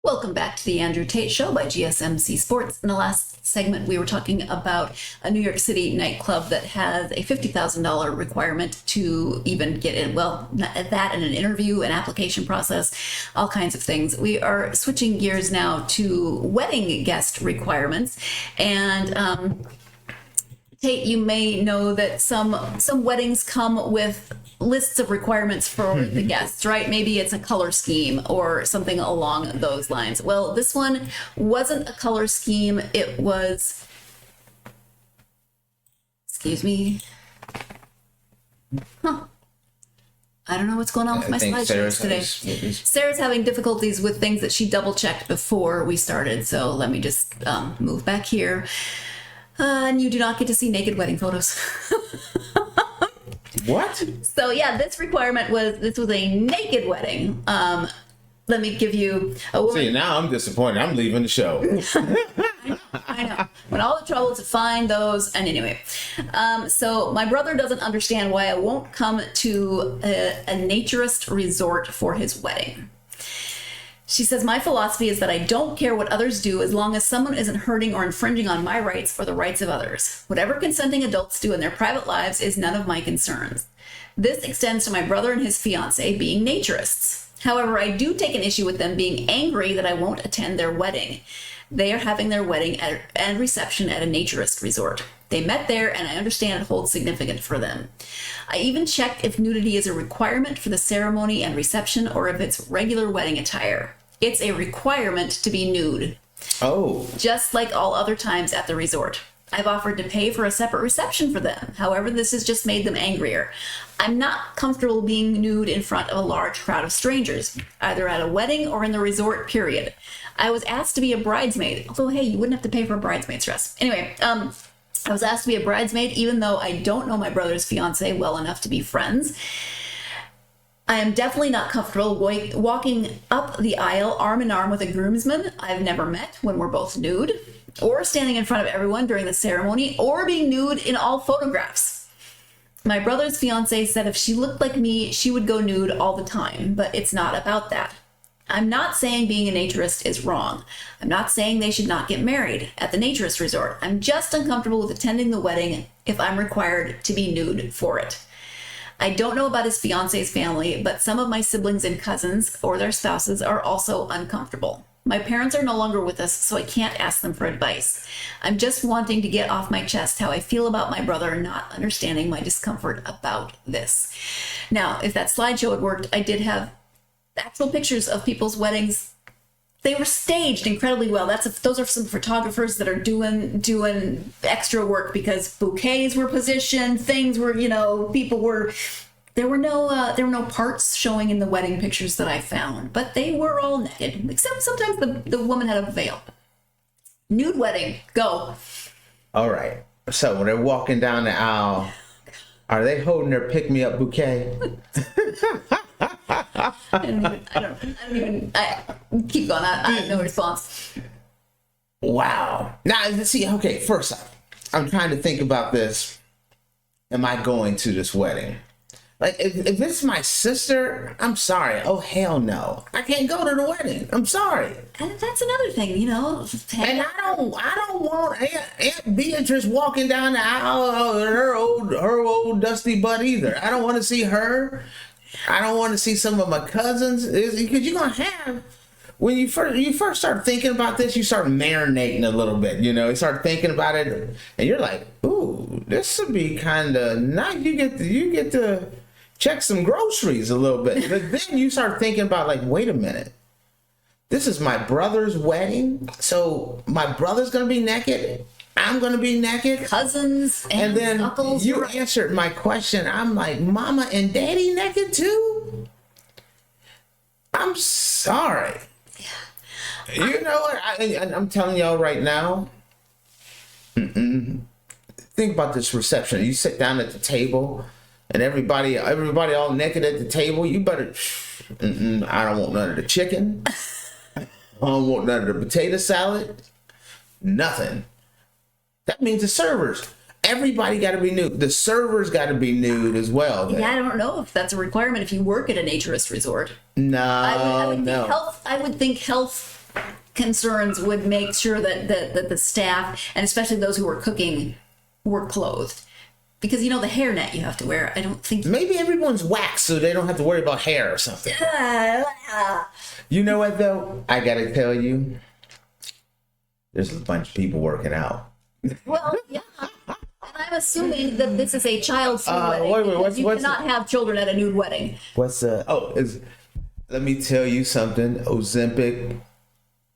Welcome back to the Andrew Tate Show by GSMC Sports. In the last segment, we were talking about a New York City nightclub that has a $50,000 requirement to even get in. Well, that and an interview, an application process, all kinds of things. We are switching gears now to wedding guest requirements. And Tate, you may know that some weddings come with lists of requirements for the guests, right? Maybe it's a color scheme or something along those lines. Well, this one wasn't a color scheme. It was, excuse me. I don't know what's going on with my slideshows today. Sarah's having difficulties with things that she double checked before we started. So let me just move back here. And you do not get to see naked wedding photos. What? So yeah, this was a naked wedding. Let me give you a woman. See, now I'm disappointed. I'm leaving the show. I know. When all the trouble to find those. And anyway, so my brother doesn't understand why I won't come to a naturist resort for his wedding. She says, my philosophy is that I don't care what others do as long as someone isn't hurting or infringing on my rights or the rights of others. Whatever consenting adults do in their private lives is none of my concerns. This extends to my brother and his fiancée being naturists. However, I do take an issue with them being angry that I won't attend their wedding. They are having their wedding and reception at a naturist resort. They met there, and I understand it holds significance for them. I even checked if nudity is a requirement for the ceremony and reception or if it's regular wedding attire. It's a requirement to be nude. Oh. Just like all other times at the resort. I've offered to pay for a separate reception for them. However, this has just made them angrier. I'm not comfortable being nude in front of a large crowd of strangers, either at a wedding or in the resort, period. I was asked to be a bridesmaid, although, hey, you wouldn't have to pay for a bridesmaid's dress. Anyway, I was asked to be a bridesmaid, even though I don't know my brother's fiance well enough to be friends. I am definitely not comfortable walking up the aisle arm in arm with a groomsman I've never met when we're both nude, or standing in front of everyone during the ceremony, or being nude in all photographs. My brother's fiance said if she looked like me, she would go nude all the time, but it's not about that. I'm not saying being a naturist is wrong. I'm not saying they should not get married at the naturist resort. I'm just uncomfortable with attending the wedding if I'm required to be nude for it. I don't know about his fiance's family, but some of my siblings and cousins or their spouses are also uncomfortable. My parents are no longer with us, so I can't ask them for advice. I'm just wanting to get off my chest how I feel about my brother not understanding my discomfort about this. Now, if that slideshow had worked, I did have actual pictures of people's weddings. They were staged incredibly well. Those are some photographers that are doing extra work because bouquets were positioned, things were, people were. There were no parts showing in the wedding pictures that I found, but they were all naked, except sometimes the woman had a veil. Nude wedding, go. All right. So when they're walking down the aisle, are they holding their pick-me-up bouquet? I keep going. I have no response. Wow. Now, see, okay, first off, I'm trying to think about this. Am I going to this wedding? Like, if it's my sister, I'm sorry. Oh, hell no. I can't go to the wedding. I'm sorry. And that's another thing, And I don't want Aunt Beatrice walking down the aisle, her old dusty butt either. I don't want to see her. I don't want to see some of my cousins. Because you're going to have, when you first start thinking about this, you start marinating a little bit, You start thinking about it, and you're like, ooh, this would be kind of nice. You get to check some groceries a little bit. But then you start thinking about, like, wait a minute. This is my brother's wedding, so my brother's going to be naked. I'm going to be naked. Cousins and then uncles. You answered my question. I'm like, mama and daddy naked too? I'm sorry. Yeah. You know what? I'm telling y'all right now. Think about this reception. You sit down at the table and everybody all naked at the table. You better, I don't want none of the chicken. I don't want none of the potato salad. Nothing. That means the servers. Everybody got to be nude. The servers got to be nude as well. Yeah, I don't know if that's a requirement if you work at a naturist resort. No, I would think health concerns would make sure that the staff, and especially those who were cooking, were clothed. Because, the hairnet you have to wear, I don't think... Maybe everyone's waxed so they don't have to worry about hair or something. You know what, though? I gotta tell you, there's a bunch of people working out. Well, yeah. And I'm assuming that this is a child-free wedding. Wait, you cannot have children at a nude wedding. Let me tell you something. Ozempic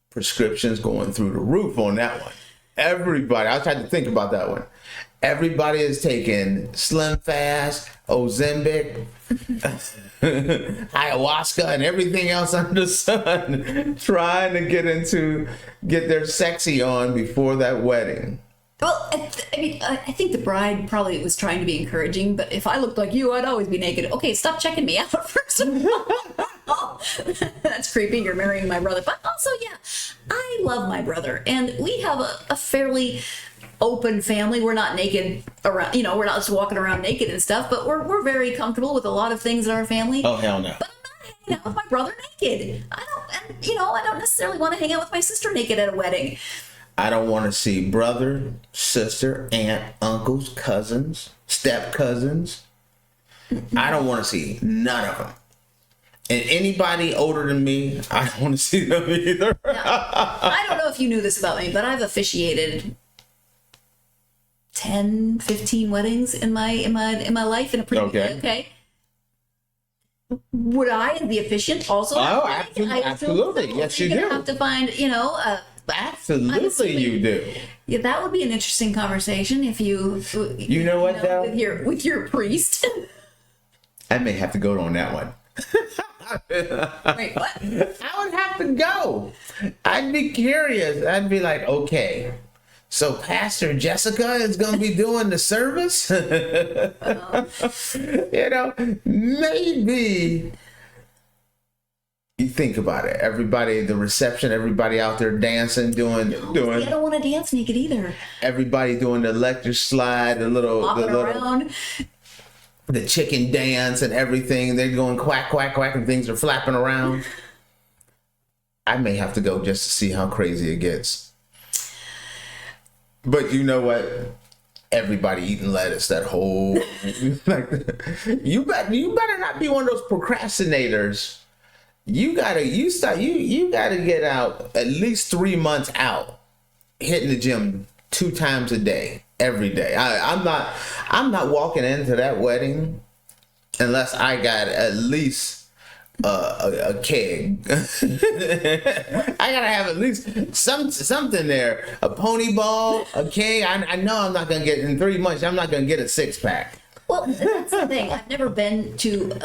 prescriptions going through the roof on that one. Everybody, I tried to think about that one. Everybody is taking Slim Fast, Ozempic, ayahuasca, and everything else under the sun, trying to get their sexy on before that wedding. Well, I think the bride probably was trying to be encouraging, but if I looked like you, I'd always be naked. Okay, stop checking me out first of all. That's creepy. You're marrying my brother. But also, yeah, I love my brother, and we have a fairly open family. We're not naked around, we're not just walking around naked and stuff, but we're very comfortable with a lot of things in our family. Oh, hell no. But I'm not hanging out with my brother naked. I don't necessarily want to hang out with my sister naked at a wedding. I don't want to see brother, sister, aunt, uncles, cousins, step cousins. I don't want to see none of them. And anybody older than me, I don't want to see them either. Now, I don't know if you knew this about me, but I've officiated 10, 15 weddings in my life in a previous. Okay. Would I, as the officiant, also? Absolutely. Yes, you do. You're gonna have to find, Absolutely, you do. Yeah, that would be an interesting conversation if you. You know what, though? With your priest. I may have to go on that one. Wait, what? I would have to go. I'd be curious. I'd be like, okay, so Pastor Jessica is going to be doing the service? Maybe. You think about it. Everybody, the reception, everybody out there dancing, doing. I don't want to dance naked either. Everybody doing the electric slide, around. The chicken dance and everything. They're going quack, quack, quack, and things are flapping around. I may have to go just to see how crazy it gets. But you know what? Everybody eating lettuce, that whole you better not be one of those procrastinators. You gotta get out at least 3 months out, hitting the gym 2 times a day, every day. I'm not walking into that wedding unless I got at least a keg. I gotta have at least something there, a pony ball, a keg. I know I'm not gonna get in 3 months. I'm not gonna get a 6-pack. Well, that's the thing. I've never been to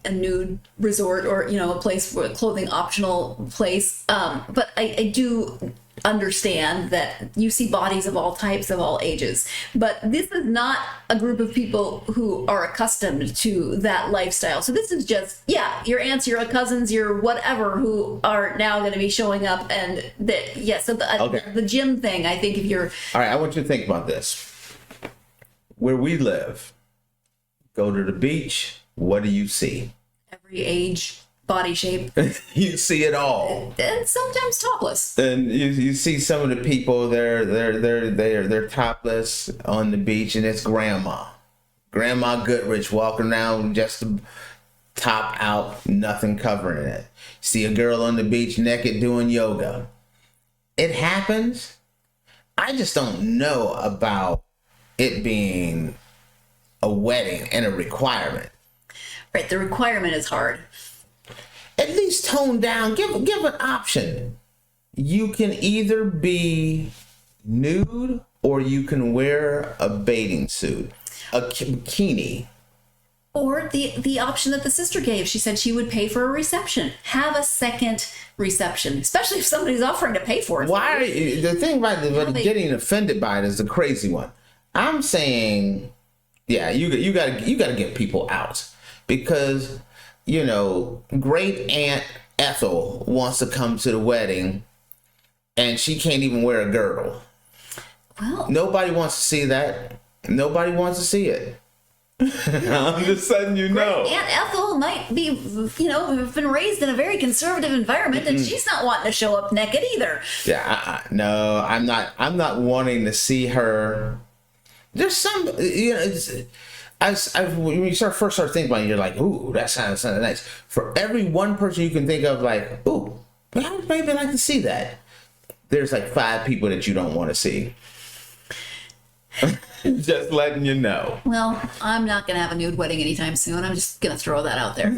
a nude resort or a place where clothing optional place, but I do understand that you see bodies of all types, of all ages, but this is not a group of people who are accustomed to that lifestyle. So this is just your aunts, your cousins, your whatever, who are now going to be showing up. And the gym thing, I think if you're all right, I want you to think about this. Where we live, go to the beach, what do you see? Every age, body shape. You see it all. And sometimes topless. And you see some of the people, they're topless on the beach, and it's Grandma Goodrich walking around just the top out, nothing covering it. See a girl on the beach naked doing yoga. It happens. I just don't know about it being a wedding and a requirement. Right, the requirement is hard. At least tone down. Give an option. You can either be nude or you can wear a bathing suit, a bikini. Or the option that the sister gave. She said she would pay for a reception. Have a second reception, especially if somebody's offering to pay for it. Why? The thing about getting offended by it is the crazy one. I'm saying, you got to get people out, because great Aunt Ethel wants to come to the wedding and she can't even wear a girdle. Well, nobody wants to see that. Nobody wants to see it. I'm just letting you know. Aunt Ethel might be, have been raised in a very conservative environment, and she's not wanting to show up naked either. Yeah, no, I'm not. I'm not wanting to see her. There's some, when you first start thinking about it, you're like, ooh, that sounds nice. For every one person you can think of, like, ooh, I would maybe like to see that. There's like 5 people that you don't want to see. Just letting you know. Well, I'm not going to have a nude wedding anytime soon. I'm just going to throw that out there.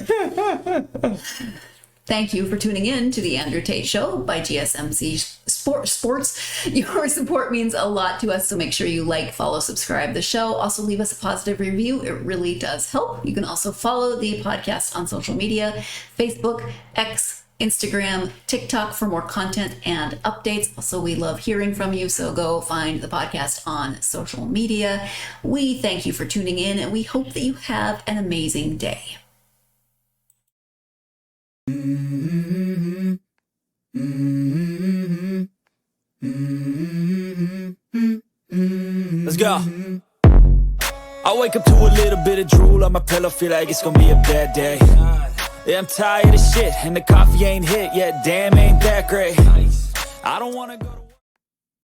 Thank you for tuning in to the Andrew Tate Show by GSMC Sports. Your support means a lot to us, so make sure you like, follow, subscribe the show. Also, leave us a positive review. It really does help. You can also follow the podcast on social media, Facebook, X, Instagram, TikTok for more content and updates. Also, we love hearing from you, so go find the podcast on social media. We thank you for tuning in, and we hope that you have an amazing day. Let's go. I wake up to a little bit of drool on my pillow, feel like it's gonna be a bad day. Yeah, I'm tired of shit, and the coffee ain't hit yet, damn, ain't that great. I don't wanna go to